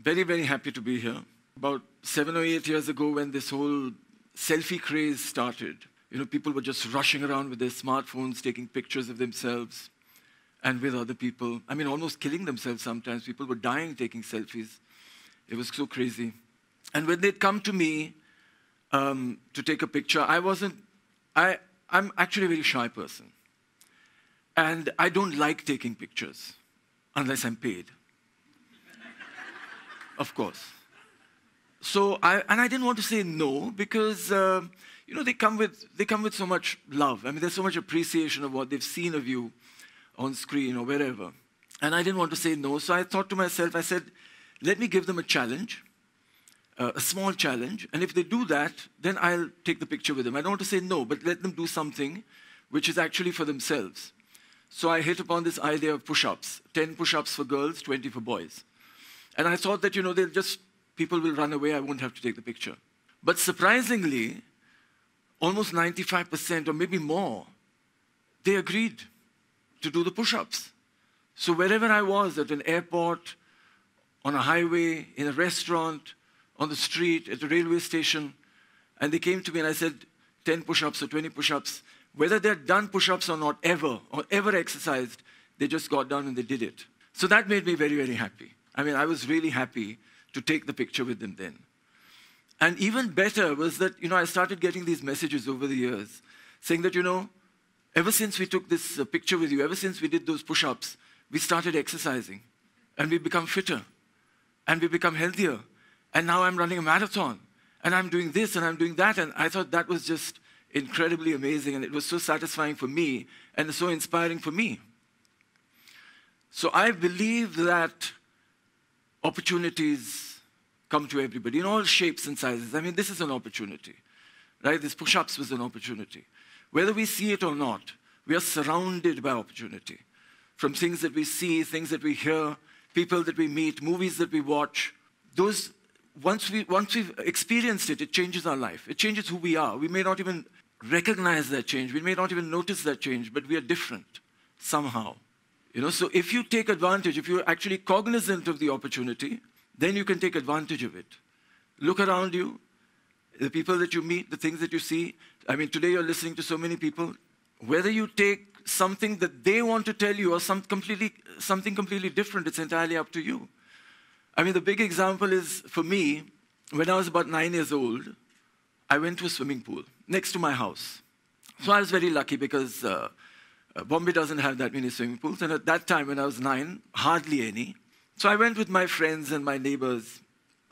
Very, very happy to be here. About 7 or 8 years ago, when this whole selfie craze started, people were just rushing around with their smartphones, taking pictures of themselves and with other people. I mean, almost killing themselves sometimes. People were dying taking selfies. It was so crazy. And when they'd come to me to take a picture, I'm actually a very shy person. And I don't like taking pictures unless I'm paid. Of course. So I didn't want to say no because they come with so much love. I mean, there's so much appreciation of what they've seen of you on screen or wherever. And I didn't want to say no, so I thought to myself, I said, let me give them a challenge, a small challenge, and if they do that, then I'll take the picture with them. I don't want to say no, but let them do something which is actually for themselves. So I hit upon this idea of push-ups, 10 push-ups for girls, 20 for boys. And I thought that, people will run away, I won't have to take the picture. But surprisingly, almost 95% or maybe more, they agreed to do the push-ups. So wherever I was, at an airport, on a highway, in a restaurant, on the street, at a railway station, and they came to me and I said, 10 push-ups or 20 push-ups, whether they'd done push-ups or not ever, or ever exercised, they just got down and they did it. So that made me very, very happy. I mean, I was really happy to take the picture with them then. And even better was that, I started getting these messages over the years saying that, ever since we took this picture with you, ever since we did those push-ups, we started exercising and we become fitter and we become healthier. And now I'm running a marathon and I'm doing this and I'm doing that. And I thought that was just incredibly amazing, and it was so satisfying for me and so inspiring for me. So I believe that opportunities come to everybody in all shapes and sizes. I mean, this is an opportunity, right? This push-ups was an opportunity. Whether we see it or not, we are surrounded by opportunity. From things that we see, things that we hear, people that we meet, movies that we watch. Those, once we've experienced it, it changes our life. It changes who we are. We may not even recognize that change. We may not even notice that change, but we are different somehow. So if you take advantage, if you're actually cognizant of the opportunity, then you can take advantage of it. Look around you, the people that you meet, the things that you see. I mean, today you're listening to so many people. Whether you take something that they want to tell you or something completely different, it's entirely up to you. I mean, the big example is, for me, when I was about 9 years old, I went to a swimming pool next to my house. So I was very lucky because Bombay doesn't have that many swimming pools. And at that time, when I was 9, hardly any. So I went with my friends and my neighbors.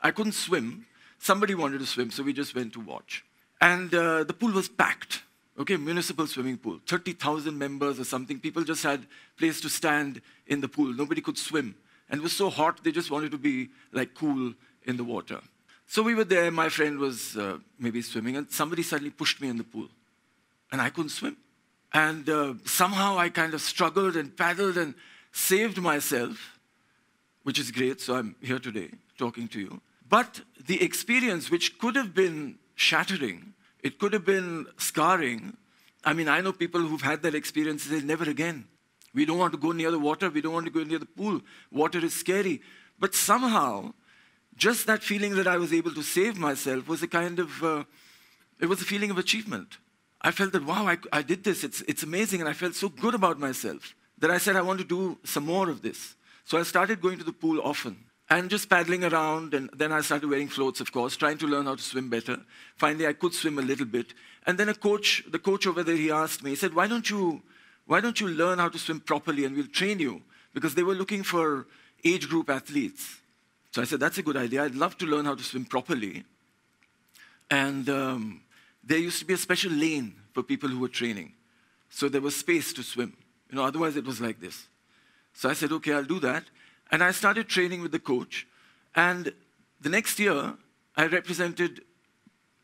I couldn't swim. Somebody wanted to swim, so we just went to watch. And the pool was packed. Okay, municipal swimming pool, 30,000 members or something. People just had place to stand in the pool. Nobody could swim. And it was so hot, they just wanted to be like cool in the water. So we were there, my friend was maybe swimming, and somebody suddenly pushed me in the pool. And I couldn't swim. And somehow I kind of struggled and paddled and saved myself, which is great, so I'm here today talking to you. But the experience, which could have been shattering, it could have been scarring. I mean, I know people who've had that experience, they say, never again. We don't want to go near the water. We don't want to go near the pool. Water is scary. But somehow, just that feeling that I was able to save myself was a kind of, it was a feeling of achievement. I felt that, wow, I did this. It's amazing. And I felt so good about myself that I said, I want to do some more of this. So I started going to the pool often and just paddling around. And then I started wearing floats, of course, trying to learn how to swim better. Finally, I could swim a little bit. And then the coach over there, he asked me, he said, why don't you learn how to swim properly and we'll train you? Because they were looking for age group athletes. So I said, that's a good idea. I'd love to learn how to swim properly. And there used to be a special lane for people who were training. So there was space to swim. Otherwise it was like this. So I said, okay, I'll do that. And I started training with the coach. And the next year, I represented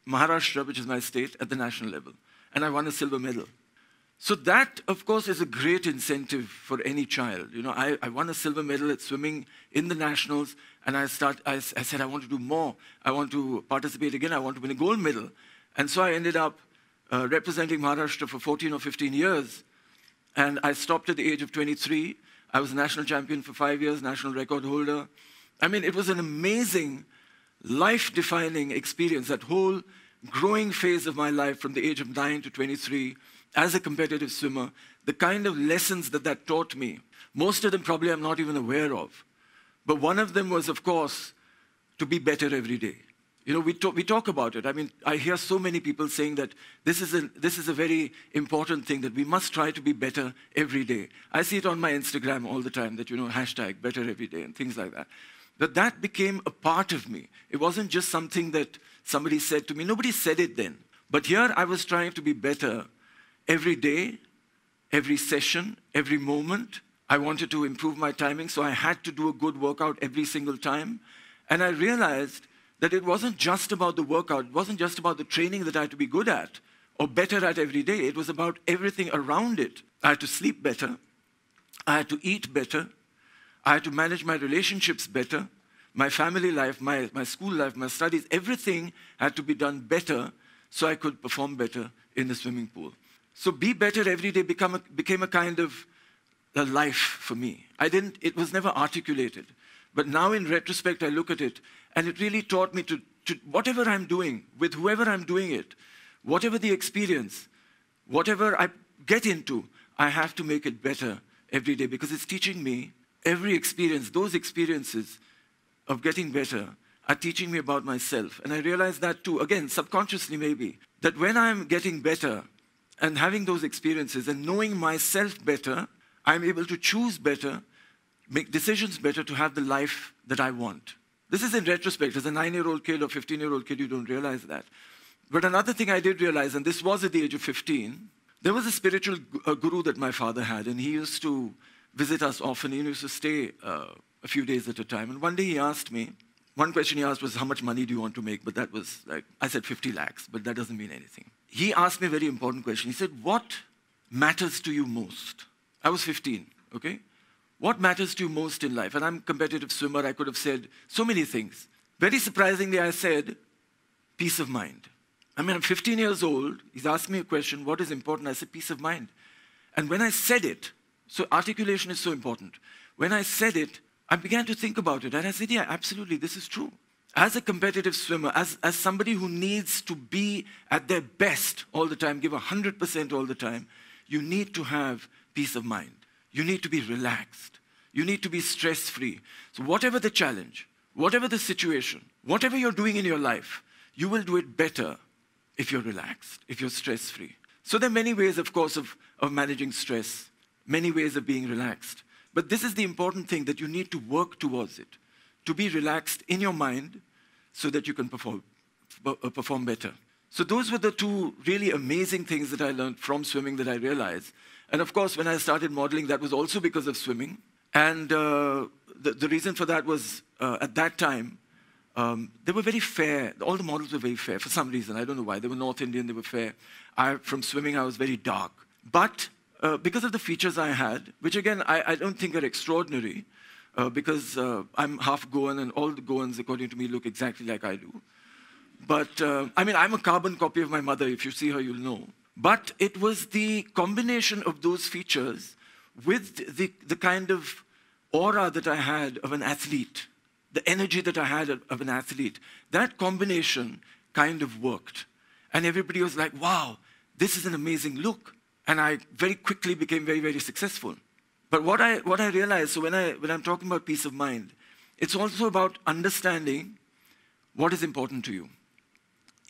Maharashtra, which is my state, at the national level. And I won a silver medal. So that, of course, is a great incentive for any child. I won a silver medal at swimming in the nationals, and I said, I want to do more. I want to participate again. I want to win a gold medal. And so I ended up representing Maharashtra for 14 or 15 years. And I stopped at the age of 23. I was national champion for 5 years, national record holder. I mean, it was an amazing, life-defining experience, that whole growing phase of my life from the age of 9 to 23 as a competitive swimmer, the kind of lessons that that taught me. Most of them probably I'm not even aware of. But one of them was, of course, to be better every day. You know, we talk about it. I mean, I hear so many people saying that this is a very important thing, that we must try to be better every day. I see it on my Instagram all the time, that, you know, hashtag better every day and things like that. But that became a part of me. It wasn't just something that somebody said to me. Nobody said it then. But here I was trying to be better every day, every session, every moment. I wanted to improve my timing, so I had to do a good workout every single time. And I realized that it wasn't just about the workout, it wasn't just about the training that I had to be good at or better at every day. It was about everything around it. I had to sleep better. I had to eat better. I had to manage my relationships better, my family life, my school life, my studies. Everything had to be done better so I could perform better in the swimming pool. So be better every day became a kind of a life for me. It was never articulated. But now in retrospect, I look at it, and it really taught me to whatever I'm doing, with whoever I'm doing it, whatever the experience, whatever I get into, I have to make it better every day, because it's teaching me every experience, those experiences of getting better are teaching me about myself. And I realized that too, again, subconsciously maybe, that when I'm getting better and having those experiences and knowing myself better, I'm able to choose better, make decisions better to have the life that I want. This is in retrospect. As a 9-year-old kid or 15-year-old kid, you don't realize that. But another thing I did realize, and this was at the age of 15, there was a spiritual guru that my father had, and he used to visit us often. He used to stay a few days at a time. And one day he asked me, one question he asked was, how much money do you want to make? But that was like, I said 50 lakhs, but that doesn't mean anything. He asked me a very important question. He said, what matters to you most? I was 15, okay? What matters to you most in life? And I'm a competitive swimmer. I could have said so many things. Very surprisingly, I said, peace of mind. I mean, I'm 15 years old. He's asked me a question, what is important? I said, peace of mind. And when I said it, so articulation is so important. When I said it, I began to think about it. And I said, yeah, absolutely, this is true. As a competitive swimmer, as somebody who needs to be at their best all the time, give 100% all the time, you need to have peace of mind. You need to be relaxed. You need to be stress-free. So whatever the challenge, whatever the situation, whatever you're doing in your life, you will do it better if you're relaxed, if you're stress-free. So there are many ways, of course, of managing stress, many ways of being relaxed. But this is the important thing, that you need to work towards it, to be relaxed in your mind so that you can perform better. So those were the two really amazing things that I learned from swimming that I realized. And of course, when I started modeling, that was also because of swimming. And the reason for that was, at that time, they were very fair. All the models were very fair for some reason. I don't know why. They were North Indian, they were fair. From swimming, I was very dark. But because of the features I had, which again, I don't think are extraordinary, because I'm half Goan, and all the Goans, according to me, look exactly like I do. But, I mean, I'm a carbon copy of my mother. If you see her, you'll know. But it was the combination of those features with the kind of aura that I had of an athlete, the energy that I had of an athlete. That combination kind of worked. And everybody was like, wow, this is an amazing look. And I very quickly became very, very successful. But what I realized, so when I'm talking about peace of mind, it's also about understanding what is important to you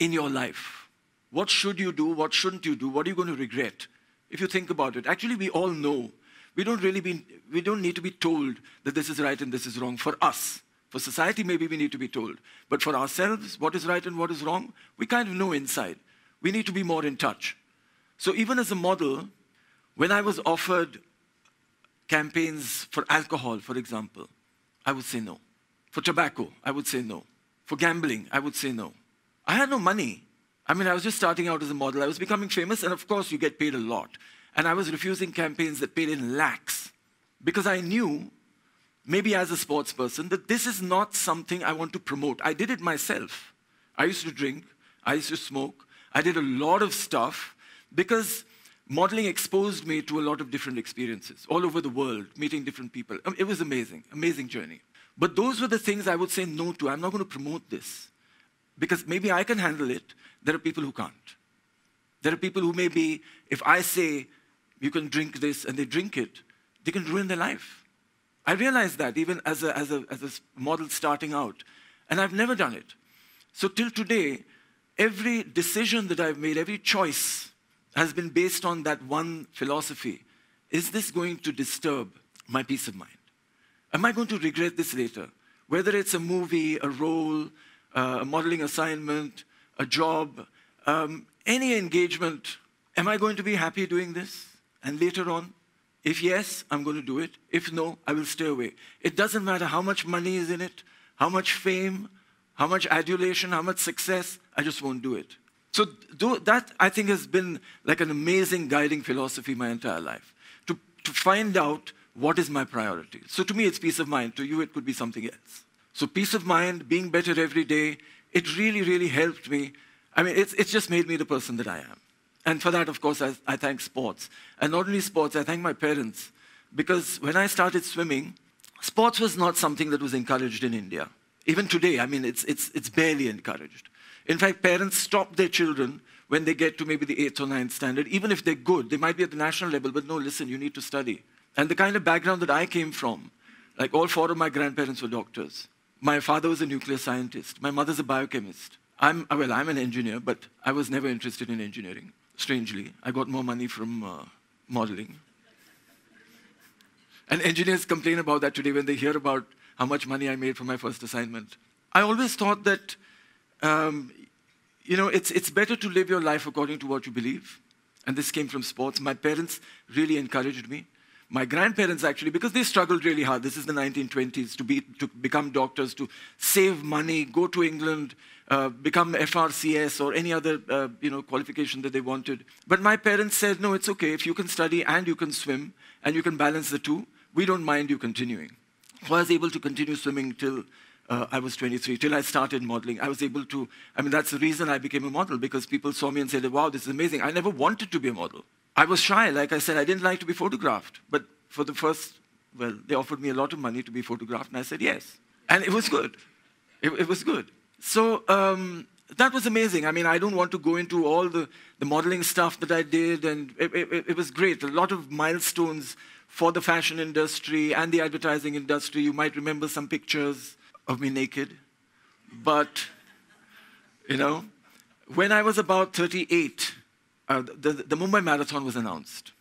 in your life. What should you do? What shouldn't you do? What are you going to regret? If you think about it, actually we all know. We don't need to be told that this is right and this is wrong for us. For society, maybe we need to be told. But for ourselves, what is right and what is wrong, we kind of know inside. We need to be more in touch. So even as a model, when I was offered campaigns for alcohol, for example, I would say no. For tobacco, I would say no. For gambling, I would say no. I had no money. I mean, I was just starting out as a model. I was becoming famous, and of course, you get paid a lot. And I was refusing campaigns that paid in lakhs because I knew, maybe as a sports person, that this is not something I want to promote. I did it myself. I used to drink. I used to smoke. I did a lot of stuff because modeling exposed me to a lot of different experiences all over the world, meeting different people. It was amazing, amazing journey. But those were the things I would say no to. I'm not going to promote this. Because maybe I can handle it. There are people who can't. There are people who maybe, if I say, you can drink this, and they drink it, they can ruin their life. I realized that even as a model starting out. And I've never done it. So till today, every decision that I've made, every choice has been based on that one philosophy. Is this going to disturb my peace of mind? Am I going to regret this later? Whether it's a movie, a role, a modeling assignment, a job, any engagement, am I going to be happy doing this? And later on, if yes, I'm going to do it. If no, I will stay away. It doesn't matter how much money is in it, how much fame, how much adulation, how much success, I just won't do it. So that, I think, has been like an amazing guiding philosophy my entire life. To find out what is my priority. So to me, it's peace of mind. To you, it could be something else. So peace of mind, being better every day, it really, really helped me. I mean, it's just made me the person that I am. And for that, of course, I thank sports. And not only sports, I thank my parents. Because when I started swimming, sports was not something that was encouraged in India. Even today, I mean, it's barely encouraged. In fact, parents stop their children when they get to maybe the 8th or 9th standard. Even if they're good, they might be at the national level, but no, listen, you need to study. And the kind of background that I came from, like all 4 of my grandparents were doctors. My father was a nuclear scientist. My mother's a biochemist. I'm an engineer, but I was never interested in engineering. Strangely, I got more money from modeling. And engineers complain about that today when they hear about how much money I made from my first assignment. I always thought that, it's better to live your life according to what you believe. And this came from sports. My parents really encouraged me. My grandparents actually, because they struggled really hard. This is the 1920s, to become doctors, to save money, go to England, become FRCS or any other qualification that they wanted. But my parents said, no, it's okay. If you can study and you can swim and you can balance the two, we don't mind you continuing. So I was able to continue swimming till I was 23, till I started modeling. I was able to, that's the reason I became a model, because people saw me and said, wow, this is amazing. I never wanted to be a model. I was shy, like I said, I didn't like to be photographed. But for the first, they offered me a lot of money to be photographed, and I said yes. And it was good. It was good. So that was amazing. I don't want to go into all the modeling stuff that I did, and it was great. A lot of milestones for the fashion industry and the advertising industry. You might remember some pictures of me naked. But, when I was about 38, the Mumbai Marathon was announced.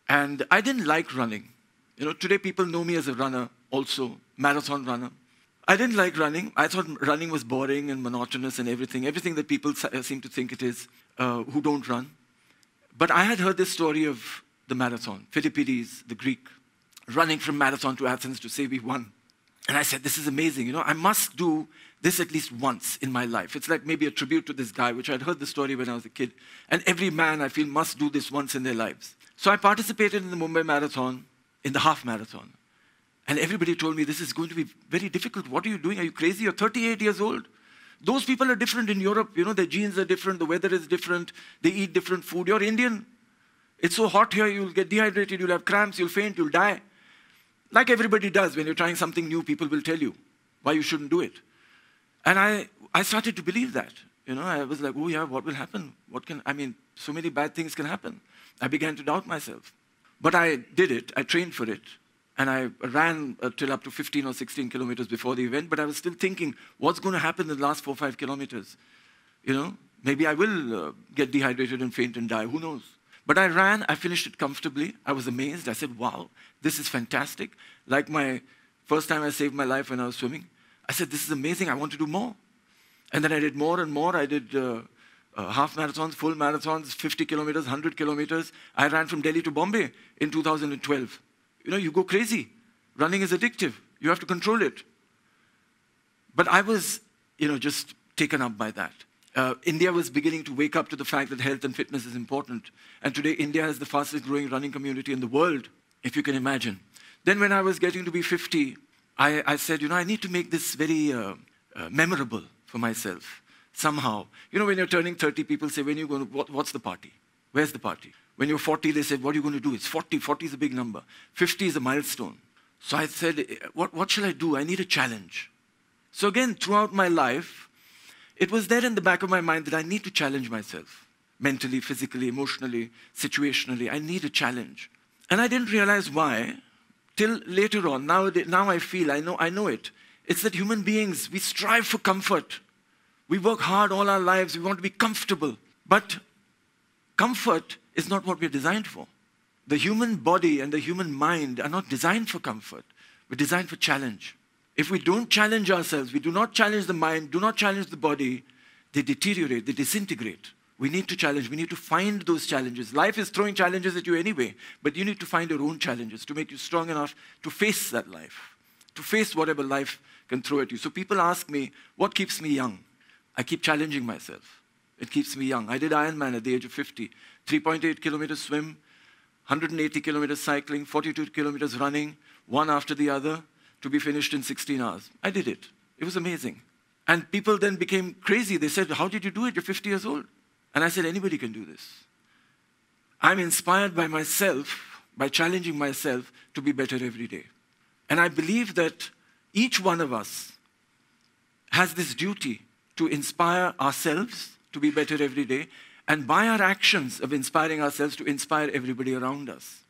And I didn't like running. Today people know me as a runner also, marathon runner. I didn't like running. I thought running was boring and monotonous and everything that people seem to think it is who don't run. But I had heard this story of the marathon, Philippides, the Greek, running from Marathon to Athens to say we won. And I said, this is amazing. I must do this at least once in my life. It's like maybe a tribute to this guy, which I'd heard the story when I was a kid. And every man, I feel, must do this once in their lives. So I participated in the Mumbai Marathon, in the half marathon. And everybody told me, this is going to be very difficult. What are you doing? Are you crazy? You're 38 years old. Those people are different in Europe. Their genes are different. The weather is different. They eat different food. You're Indian. It's so hot here. You'll get dehydrated. You'll have cramps. You'll faint. You'll die. Like everybody does. When you're trying something new, people will tell you why you shouldn't do it. And I started to believe that. I was like, oh yeah, what will happen? So many bad things can happen. I began to doubt myself. But I did it. I trained for it. And I ran till up to 15 or 16 kilometers before the event. But I was still thinking, what's going to happen in the last 4 or 5 kilometers? Maybe I will get dehydrated and faint and die. Who knows? But I ran. I finished it comfortably. I was amazed. I said, wow, this is fantastic. Like my first time I saved my life when I was swimming. I said, this is amazing. I want to do more. And then I did more and more. I did half marathons, full marathons, 50 kilometers, 100 kilometers. I ran from Delhi to Bombay in 2012. You go crazy. Running is addictive. You have to control it. But I was, just taken up by that. India was beginning to wake up to the fact that health and fitness is important. And today, India has the fastest growing running community in the world, if you can imagine. Then when I was getting to be 50, I said, I need to make this very memorable for myself, somehow. When you're turning 30, people say, when are you going to, what's the party? Where's the party? When you're 40, they say, what are you going to do? It's 40. 40 is a big number. 50 is a milestone. So I said, what shall I do? I need a challenge. So again, throughout my life, it was there in the back of my mind that I need to challenge myself. Mentally, physically, emotionally, situationally. I need a challenge. And I didn't realize why till later on. Now I feel, I know it. It's that human beings, we strive for comfort. We work hard all our lives. We want to be comfortable. But comfort is not what we're designed for. The human body and the human mind are not designed for comfort. We're designed for challenge. If we don't challenge ourselves, we do not challenge the mind, do not challenge the body, they deteriorate, they disintegrate. We need to challenge. We need to find those challenges. Life is throwing challenges at you anyway, but you need to find your own challenges to make you strong enough to face that life, to face whatever life can throw at you. So people ask me, what keeps me young? I keep challenging myself. It keeps me young. I did Ironman at the age of 50. 3.8 kilometers swim, 180 kilometers cycling, 42 kilometers running, one after the other, to be finished in 16 hours. I did it. It was amazing. And people then became crazy. They said, how did you do it? You're 50 years old. And I said, anybody can do this. I'm inspired by myself, by challenging myself to be better every day. And I believe that each one of us has this duty to inspire ourselves to be better every day, and by our actions of inspiring ourselves to inspire everybody around us.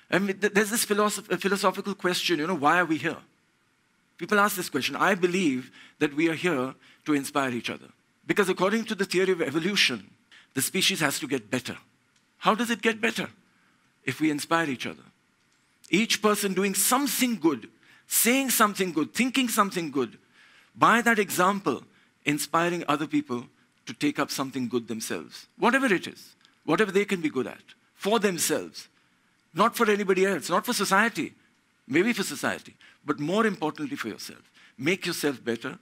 I mean, there's this philosophical question, why are we here? People ask this question. I believe that we are here to inspire each other. Because according to the theory of evolution, the species has to get better. How does it get better? If we inspire each other. Each person doing something good, saying something good, thinking something good, by that example, inspiring other people to take up something good themselves. Whatever it is, whatever they can be good at, for themselves. Not for anybody else, not for society, maybe for society, but more importantly for yourself. Make yourself better,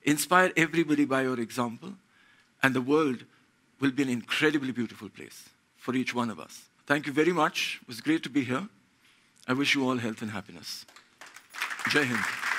inspire everybody by your example, and the world will be an incredibly beautiful place for each one of us. Thank you very much. It was great to be here. I wish you all health and happiness. Jai Hind.